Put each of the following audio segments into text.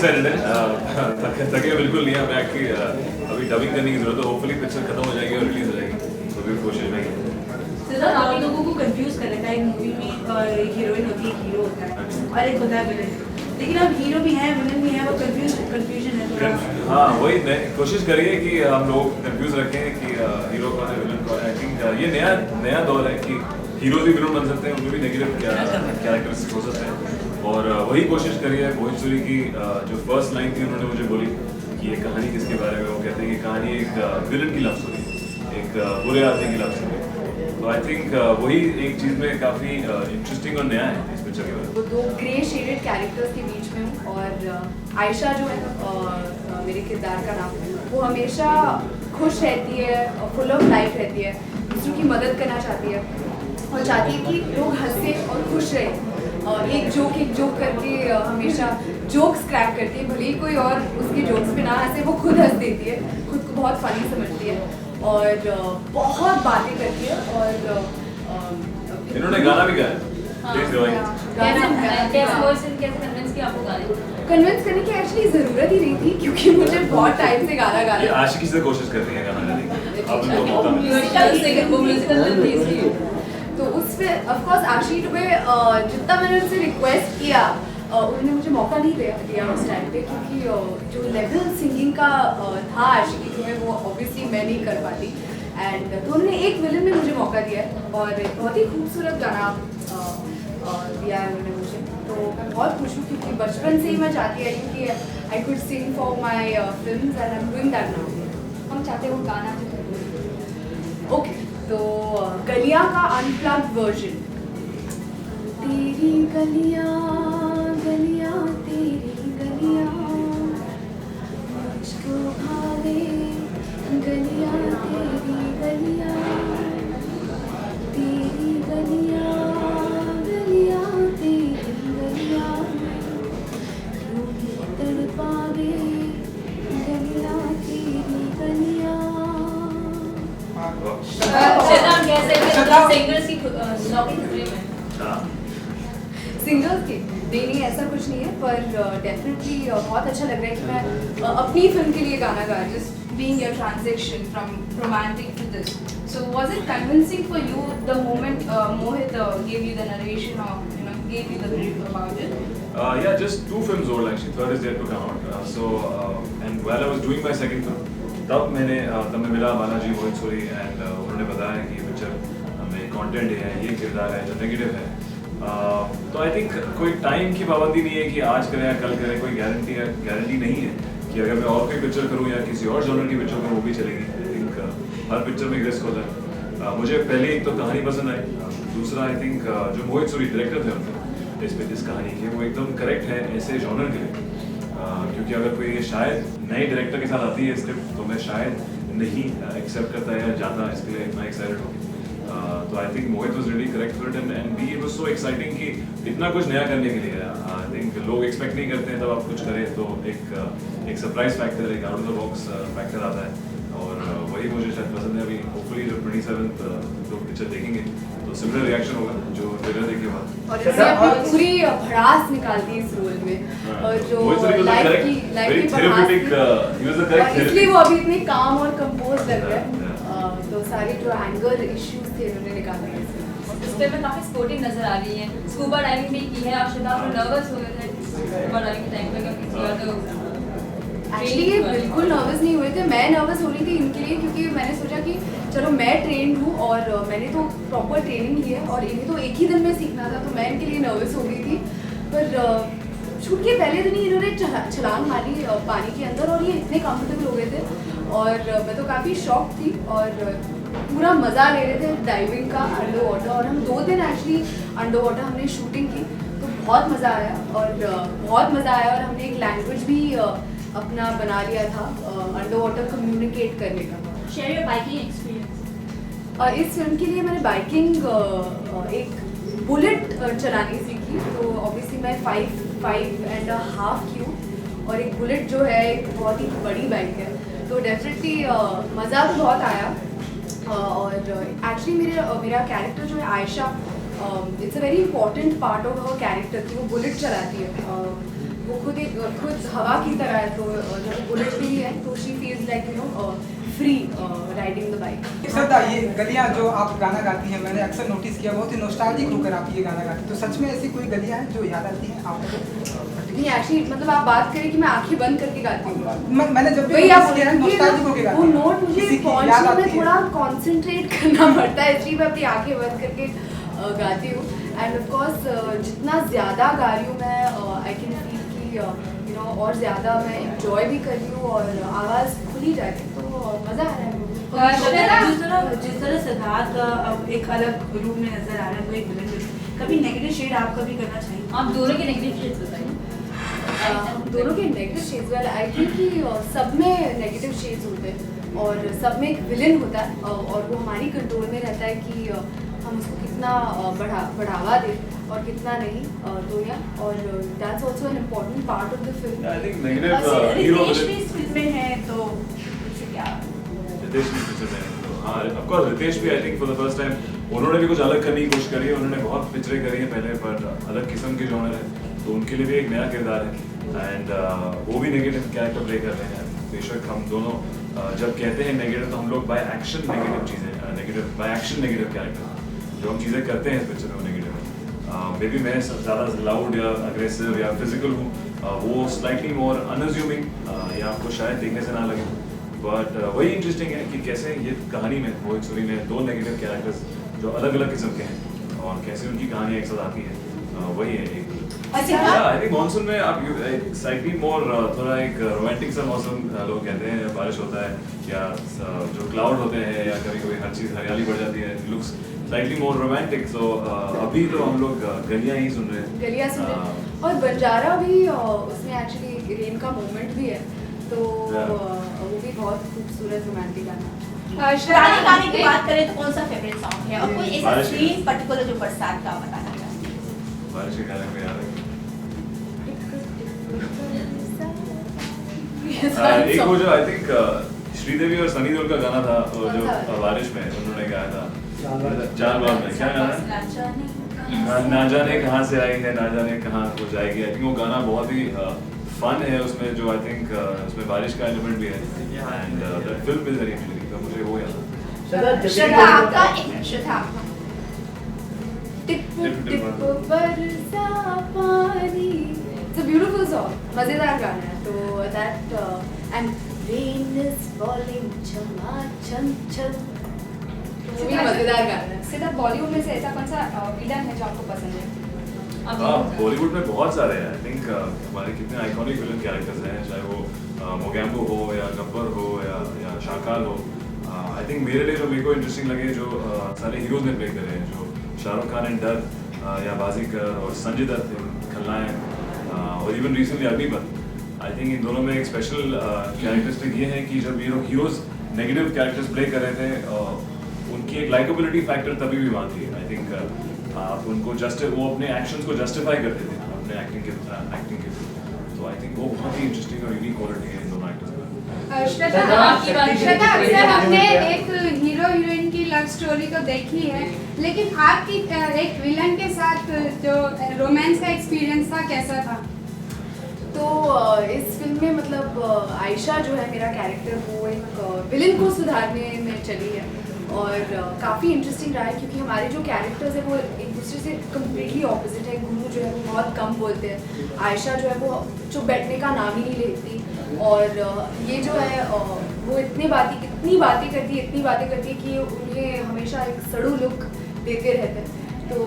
Excited है, थके बिल्कुल नहीं है। हमें एक्चुअली अभी डबिंग करने की जरूरत है, होपफुली पिक्चर खत्म हो जाएगी और रिलीज हो जाएगी, तो भी कोशिश में ही। सिद्धार्थ आप लोगों को कंफ्यूज कर रखा है मूवी में, एक हीरोइन होती है, एक हीरो होता है और एक होता है विलन, लेकिन अब हीरो भी है विलन भी है, वो कंफ्यूजन है थोड़ा। हाँ वही कोशिश करिए कि हम लोग कंफ्यूज रखें कि हीरो कौन है विलन कौन है। आई थिंक ये नया दौर है कि हीरो भी विलन बन सकते हैं, उनमें भी नेगेटिव कैरेक्टरिस्टिक हो सकते हैं। और वही कोशिश करिए। मोहित सूरी की जो फर्स्ट लाइन थी उन्होंने मुझे बोली कि ये कहानी किसके बारे में, वो कहते हैं कि कहानी एक विलन की लव स्टोरी, एक बुरे आदमी की लव स्टोरी। तो आई थिंक वही एक चीज़ में काफ़ी इंटरेस्टिंग और नया है इस पिक्चर के बारे में। वो दो ग्रे शेडेड कैरेक्टर्स के बीच में हूँ और आयशा जो है मेरे किरदार का नाम, वो हमेशा खुश रहती है, फुल ऑफ लाइफ रहती है, दूसरों की मदद करना चाहती है और चाहती है कि लोग हंसे और खुश रहें। एक जोक करके हमेशा जोक्स क्रैक करती है, भले ही कोई और उसके जोक्स पे ना हंसे, वो खुद हंस देती है, खुद को बहुत फनी समझती है और बहुत बातें करती है। और इन्होंने गाना भी गाया। कन्विंस करने की एक्चुअली ज़रूरत ही नहीं थी, क्योंकि मुझे बहुत टाइम से गाना गाना। ये आशिकी से कोशिश कर रही है गाना गाने की, अब इनको मौका मिला। तो उस पे ऑफ कोर्स आशी पे जितना मैंने उनसे रिक्वेस्ट किया उन्होंने मुझे मौका नहीं दिया उस टाइम पे, क्योंकि जो लेवल सिंगिंग का था आशिकी में वो ऑब्वियसली मैं नहीं कर पाती। एंड तो उन्होंने एक विलन में मुझे मौका दिया है और बहुत ही खूबसूरत गाना दिया है उन्होंने मुझे, तो मैं बहुत खुश हूँ, क्योंकि बचपन से ही मैं चाहती आई कि I could sing for my films and I am doing that now. हम चाहते हैं वो गाना ओके। तो गलियाँ का अनप्लग्ड वर्जन। तेरी गलियाँ गलियाँ तेरी गलियाँ मुझको भावे, गलियाँ तेरी गलियाँ तेरी गलियाँ गलियाँ तेरी गलियाँ क्यों ही तड़पावे, गलियाँ तेरी गलियाँ। सिंगर्स की नहीं ऐसा कुछ नहीं है, पर डेफिनेटली बहुत अच्छा लग रहा है कि मैं अपनी फिल्म के लिए गाना गा, just being your transition from romantic to this. So was it convincing for you the moment Mohit gave you the narration or gave you the brief about it? Yeah, just 2 films old actually. Third is yet to come out. And while I was doing my second film, तब मैं मिला बालाजी मोहित Suri and उन्होंने बताया कि ये picture में content है, ये किरदार है जो नेगेटिव है। तो आई थिंक कोई टाइम की पाबंदी नहीं है कि आज करें या कल करें, कोई गारंटी नहीं है कि अगर मैं और कोई पिक्चर करूँ या किसी और जॉनर की पिक्चर करूँ वो भी चलेगी। आई थिंक हर पिक्चर में एक रिस्क होता है। मुझे पहले एक तो कहानी पसंद आई, दूसरा आई थिंक जो मोहित सूरी डायरेक्टर थे उनके इस कहानी के, वो एकदम करेक्ट है ऐसे जॉनर के लिए। क्योंकि अगर कोई शायद नए डायरेक्टर के साथ आती है स्क्रिप्ट तो मैं शायद नहीं एक्सेप्ट करता या जाता इसके लिए इतना एक्साइटेड हो। तो I think Mohit was really correct for it and B it was so exciting कि इतना कुछ नया करने के लिए आई थिंक लोग एक्सपेक्ट नहीं करते हैं, तब आप कुछ करें तो एक सरप्राइज फैक्टर, एक out of the box factor आता है और वही मुझे शायद पसंद है। अभी होपफुली जब 27th लोग पिक्चर देखेंगे तो सिमिलर रिएक्शन होगा जो ट्रेलर देखे बाद। और इसने अपनी पूरी भड़ास निकाल दी इस रोल में और जो लाइफ की भड़ास, इसलिए वो अभी इतने काम और कंपोज लग रहा है। तो सारे जो एंगर इश्यूज थे उन्होंने निकाल दिए। इस फिल्म में काफी स्पोर्टिव नजर आ रही है, स्कूबा डाइविंग भी की है। आप आप नर्वस हो गए थे स्कूबा डाइविंग के टाइम पे? एक्चुअली ये बिल्कुल नर्वस नहीं हुए थे, मैं नर्वस हो रही थी इनके लिए, क्योंकि मैंने सोचा कि चलो मैं ट्रेंड हूँ और मैंने तो प्रॉपर ट्रेनिंग ली है और इन्हें तो एक ही दिन में सीखना था, तो मैं इनके लिए नर्वस हो गई थी। पर शूट के पहले दिन ही इन्होंने छलांग मारी पानी के अंदर और ये इतने कंफर्टेबल हो गए थे और मैं तो काफ़ी शॉक थी और पूरा मज़ा ले रहे थे डाइविंग का अंडर वाटर। और हम 2 दिन एक्चुअली अंडर वाटर हमने शूटिंग की, तो बहुत मज़ा आया और हमने एक लैंग्वेज भी अपना बना लिया था अंडर वाटर कम्युनिकेट करने का। Share your biking experience. इस फिल्म के लिए मैंने बाइकिंग एक बुलेट चलानी सीखी, तो ऑब्वियसली मैं 5.5 की हूँ और एक बुलेट जो है एक बहुत ही बड़ी बाइक है, तो डेफिनेटली मज़ा तो बहुत आया। और एक्चुअली मेरा कैरेक्टर जो है Ayesha, it's a very important part of her character कि वो बुलेट चलाती है। वो खुद हवा की तरह है, तो जब बुलेट भी है तो she feels like you know free riding the bike. Shraddha, ये गलियां जो आप गाना गाती हैं, मैंने अक्सर नोटिस किया बहुत ही नॉस्टैल्जिक होकर आप ये गाना गाती हैं, तो सच में ऐसी कोई गलियां हैं जो याद आती हैं आपको? नहीं एक्चुअली मतलब आप बात करें कि मैं आंखें बंद करके गाती हूँ, मैंने जब भी वही आप notice किया है, नॉस्टैल्जिक होकर गाती वो हैं। नोट मुझे किसी की याद पहुंचने आती में है। थोड़ा कंसंट्रेट करना पड़ता है, इसलिए मैं अपनी आंखें बंद करके गाती हूँ। एंड ऑफ कोर्स जितना ज़्यादा गा रही हूँ मैं आई कैन फील कि यू नो और ज़्यादा मैं इंजॉय भी कर रही हूँ और आवाज़ खुली जा रही है, तो मज़ा आ रहा है। जिस तरह सिद्धार्थ अब एक अलग रूप में नजर आ रहा है, वो एक विलन है, कभी नेगेटिव शेड आप कभी करना चाहिए? आप दोनों के नेगेटिव शेड्स बताइए। दोनों के नेगेटिव शेड्स वाले आई थिंक कि सब में नेगेटिव शेड्स होते हैं और सब में एक विलन होता है और वो हमारी कंट्रोल में रहता है कि हम उसको कितना बढ़ावा दें और कितना नहीं दुनिया, और that's also an important part of the film. I think negative hero Riteish भी इस फिल्म में है, तो उससे क्या? रितेश भी पिक्चर में तो हाँ ऑफ कोर्स रितेश भी I think for the first time उन्होंने भी कुछ अलग करने की कोशिश करी है। उन्होंने बहुत पिक्चरें करी हैं पहले, पर अलग किस्म के जॉनर है, तो उनके लिए भी एक नया किरदार है एंड वो भी नेगेटिव कैरेक्टर प्ले कर रहे हैं। बेशक हम दोनों जब कहते हैं नेगेटिव तो हम लोग बाय एक्शन नेगेटिव चीज़ें negative by action negative character जो हम चीज़ें करते हैं इस पिक्चर में वो नेगेटिव है। मे बी मैं ज़्यादा लाउड या अग्रेसिव या फिजिकल हूँ, वो स्लाइटली मोर अनअज्यूमिंग या आपको शायद देखने से ना लगे, बट वही इंटरेस्टिंग है कि कैसे ये कहानी में मोहित सूरी ने दो नेगेटिव कैरेक्टर्स जो अलग अलग किस्म के हैं और कैसे उनकी कहानी एक साथ आती है, वही है एक। आई थिंक मानसून में आप स्लाइटली मोर थोड़ा एक रोमांटिक सा मौसम लोग कहते हैं, बारिश होता है या जो क्लाउड होते हैं या कभी कभी हर चीज़ हरियाली बढ़ जाती है, लुक्स स्लाइटली मोर रोमांटिक। सो अभी तो हम लोग गलियां ही सुन रहे हैं, गलियां सुन रहे हैं और बंजारा भी उसमें एक्चुअली रेन का मोमेंट भी है, तो वो भी बहुत खूबसूरत रोमांटिक गाना है। पुराने गाने की बात करें तो कौन सा फेवरेट सॉन्ग है और कोई ऐसा बारिश का। सीन पर्टिकुलर जो बरसात का बताना चाहते हैं? बारिश के गाने को याद है। एक वो जो आई थिंक श्रीदेवी और सनी देओल का गाना था वो जो बारिश में उन्होंने गाया था चार बार में, क्या गाना है? ना जाने कहाँ से आई है ना जाने कहाँ को जाएगी। आई थिंक वो गाना बहुत ही फन है, उसमें जो आई थिंक उसमें बारिश का एलिमेंट भी है and the film is very interesting, तो मुझे वो याद है। श्रद्धा आपका एक श्रद्धा आपका टिप टिप बरसा पानी, इट्स अ ब्यूटीफुल सॉन्ग, मजेदार गाना है, तो that and rain is falling चमा चम चम, वो भी मजेदार गाना है। सिद्धार्थ, बॉलीवुड में से ऐसा कौन सा विलन है जो आपको पसंद है? बॉलीवुड में बहुत सारे हैं। आई थिंक हमारे कितने आइकॉनिक विलन कैरेक्टर्स हैं, चाहे वो मोगैम्बो हो या गब्बर हो या शाकाल हो। आई थिंक मेरे लिए जो मेरे को इंटरेस्टिंग लगे जो सारे हीरोज ने प्ले करे हैं, जो शाहरुख खान एंड डर या बाजीगर और संजय दत्त खलनायक और even recently Agneepath. I think इन दोनों में एक स्पेशल कैरेक्टरिस्टिक ये है कि जब ये लोग हीरोज नेगेटिव कैरेक्टर्स प्ले कर रहे थे उनकी एक लाइकेबिलिटी फैक्टर तभी भी वहाँ थी। आई थिंक आप उनको वो अपने एक्शंस को जस्टिफाई करते थे अपने एक्टिंग के तो आई थिंक वो बहुत ही इंटरेस्टिंग और यूनिक क्वालिटी है इन दोनों एक्टर्स में। श्रद्धा, अक्सर हमने एक हीरो हीरोइन की लव स्टोरी तो देखी है, लेकिन आपकी एक विलन के साथ जो रोमांस का एक्सपीरियंस था कैसा था? तो इस फिल्म में मतलब आयशा जो है मेरा कैरेक्टर, वो एक विलन को सुधारने में चली है और काफ़ी इंटरेस्टिंग रहा है क्योंकि हमारे जो कैरेक्टर्स हैं वो एक दूसरे से कम्प्लीटली ऑपोजिट है। गुरु जो है वो बहुत कम बोलते हैं, आयशा जो है वो चुप बैठने का नाम ही नहीं लेती, और ये जो है वो इतनी बातें करती है कि उन्हें हमेशा एक सड़ू लुक देते रहते हैं। तो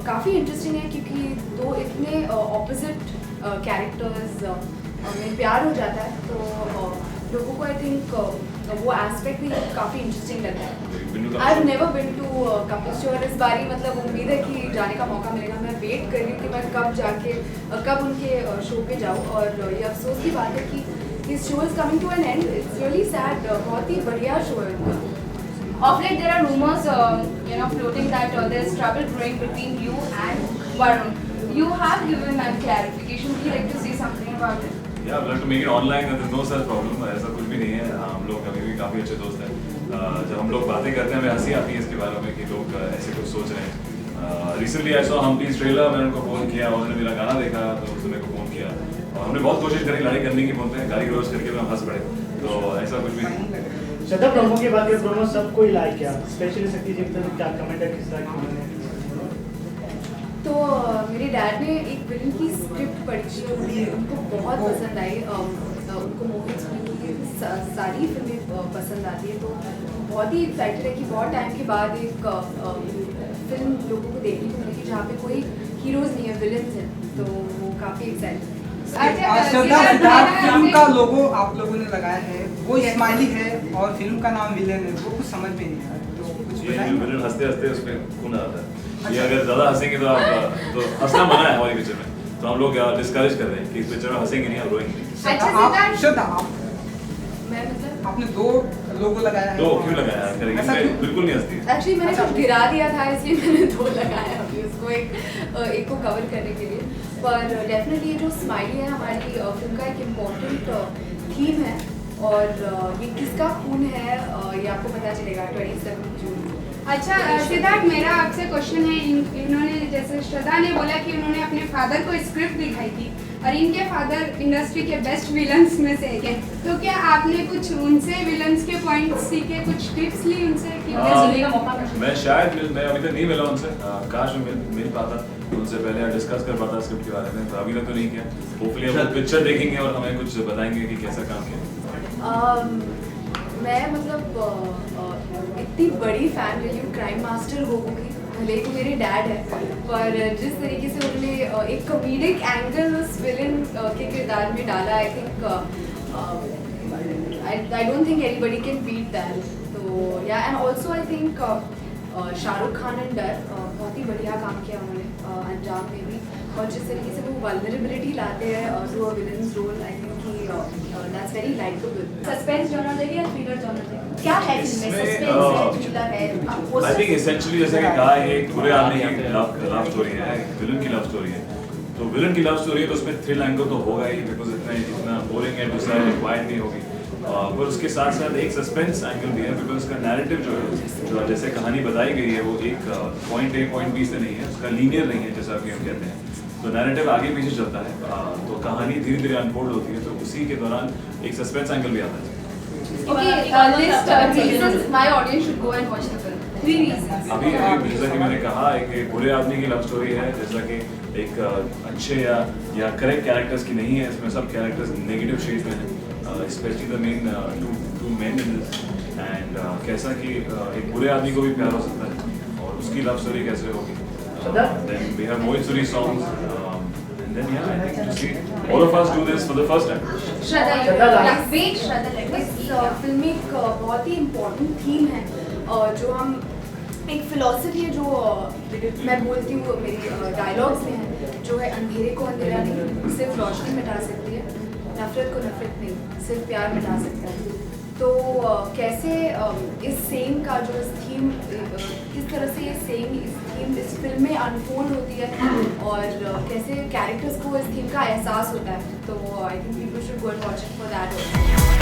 काफ़ी इंटरेस्टिंग है क्योंकि दो इतने ऑपोजिट कैरेक्टर्स में प्यार हो जाता है, तो लोगों को आई थिंक वो एस्पेक्ट भी काफ़ी इंटरेस्टिंग लगता है। I have never been to couple show, और इस बारी मतलब उम्मीद है कि जाने का मौका मिलेगा। मैं वेट कर रही हूँ कि मैं कब उनके शो पे जाऊँ, और ये अफसोस की बात है कि this show is coming to an end. It's really sad, बहुत ही बढ़िया शो है उनका। Of late, there are rumors, floating that there's trouble brewing between you and Varun. You have given that clarification. Would you like to say something about it? Yeah, I'd like to make it online. There's no such problem. ऐसा कुछ भी नहीं है। हम लोग अभी भी काफ़ी अच्छे दोस्त हैं। जब हम लोग बातें करते हैं हमें हंसी आती है इसके बारे में कि लोग ऐसे कुछ सोच रहे हैं। रिसेंटली आई सॉ हम्पीज ट्रेलर, मैंने उनको फ़ोन किया, उन्होंने मेरा गाना देखा तो उसने मेरे को फ़ोन किया और हमने बहुत कोशिश करी लड़ाई करने की, फ़ोन पे गाली गलौज करके हम हंस पड़े, तो ऐसा कुछ भी नहीं। श्रद्धा, प्रोमो की बात करें, प्रोमो सबको ही लाइक किया, स्पेशली शक्ति जी पर क्या कमेंट है, किस तरह की? तो मेरे डैड ने एक विलन की स्क्रिप्ट पढ़ी थी और उनको बहुत पसंद आई। उनको मोहित सुनी की सारी फिल्में पसंद आती है, तो बहुत ही एक्साइटेड है कि बहुत टाइम के बाद एक फिल्म लोगों को देखने को मिलेगी जहाँ पे कोई हीरोज नहीं है, विलन्स हैं, तो वो काफ़ी एक्साइटेड। श्रद्धा, सिद्धार्थ फिल्म का लोगो आप लोगों ने लगाया है, वो स्माइली है और फिल्म का नाम विलन है, वो कुछ समझ में नहीं आया, तो कुछ ये विलन हंसते हंसते उसमें खून आ जाता है। ये अगर ज़्यादा हंसेंगे तो आप तो हंसना मना है हमारी पिक्चर में, तो हम लोग डिस्करेज कर रहे हैं कि इस पिक्चर में हंसेंगे नहीं, हम रोएंगे नहीं। श्रद्धा, मैं मतलब आपने 2 लोगो लगाया है, तो क्यों लगाया करेंगे? ऐसा क्यों? बिल्कुल नहीं हंसती। एक्चुअली मैंने कुछ गिरा दिया था इसलिए मैंने 2 लगाया अभी उसको, एक को कवर करने के लिए। पर डेफिनेटली ये जो स्माइली है हमारी फिल्म का एक इम्पॉर्टेंट थीम है और ये किसका खून है ये आपको पता चलेगा 27 जून। अच्छा सिद्धार्थ, मेरा आपसे क्वेश्चन है, इन्होंने जैसे श्रद्धा ने बोला कि उन्होंने अपने फादर को स्क्रिप्ट दिखाई थी और इनके फादर इंडस्ट्री के बेस्ट विलन्स में से एक है, तो क्या आपने कुछ उनसे विलन्स के पॉइंट्स सीखे, कुछ टिप्स ली उनसे कि उन्हें सुनने का मौका मिले? मैं अभी तक नहीं मिला उनसे, काश मैं मिल पाता उनसे पहले डिस्कस कर पाता स्क्रिप्ट के बारे में, तो अभी तक तो नहीं किया। होपफुली हम पिक्चर देखेंगे और हमें कुछ बताएंगे कि कैसा काम किया। मैं मतलब इतनी बड़ी फैन रही हूँ क्राइम मास्टर गोगो की, भले ही वो मेरे डैड है, पर जिस तरीके से उन्होंने एक कॉमेडिक एंगल उस विलन के किरदार में डाला, I think I don't think anybody can beat that. तो yeah and also I think Shahrukh Khan and Darr बहुत ही बढ़िया काम किया उन्होंने अंजाम में भी, और जिस तरीके से वो वल्नरेबिलिटी लाते हैं to a villain's role, I think कि that's very likable. Suspense genre देगी या थ्रिलर जॉनर देगी? क्या है इसमें? सस्पेंस है, थ्रिलर है, आई थिंक एसेंशियली जैसे कि कहा है, एक बुरे आदमी की लव स्टोरी है, एक विलन की लव स्टोरी है, तो विलन की लव स्टोरी है तो उसमें थ्रिल एंगल तो होगा ही, बिकॉज इतना बोरिंग है, दूसरा रिक्वायर्ड नहीं होगी, पर उसके साथ साथ एक सस्पेंस एंगल भी है, बिकॉज उसका नैरेटिव जो है, जो जैसे कहानी बताई गई है, वो एक पॉइंट A पॉइंट B से नहीं है, उसका लीनियर नहीं है जैसा कि हम कहते हैं, तो नैरेटिव आगे पीछे चलता है, तो कहानी धीरे धीरे अनफोल्ड होती है, तो उसी के दौरान एक सस्पेंस एंगल भी आता है। My audience should go and watch the film. 3 reasons. अभी जैसा कि मैंने कहा, एक बुरे आदमी की लव स्टोरी है, जैसा कि एक अच्छे या करेक्ट कैरेक्टर्स की नहीं है, इसमें सब कैरेक्टर्स नेगेटिव शेड्स में हैं, especially the main two men in this, and कैसा कि एक बुरे आदमी को भी प्यार हो सकता है और उसकी लव स्टोरी कैसे होगी। Then we have Mohit Suri songs, and then yeah, I think to see all of us do this for the first time. श्रद्धा, इस फिल्म में एक बहुत ही इम्पोर्टेंट थीम है, जो हम एक फिलॉसफी है जो मैं बोलती हूँ मेरी डायलॉग्स में है, जो है अंधेरे को अंधेरा नहीं सिर्फ रोशनी मिटा सकती है, नफरत को नफरत नहीं सिर्फ प्यार मिटा सकता है। तो कैसे इस सेम का जो इस थीम, किस तरह से ये सेम इस थीम इस फिल्म में अनफोल्ड होती है और कैसे कैरेक्टर्स को इस थीम का एहसास होता है, तो I think people should go and watch it for that.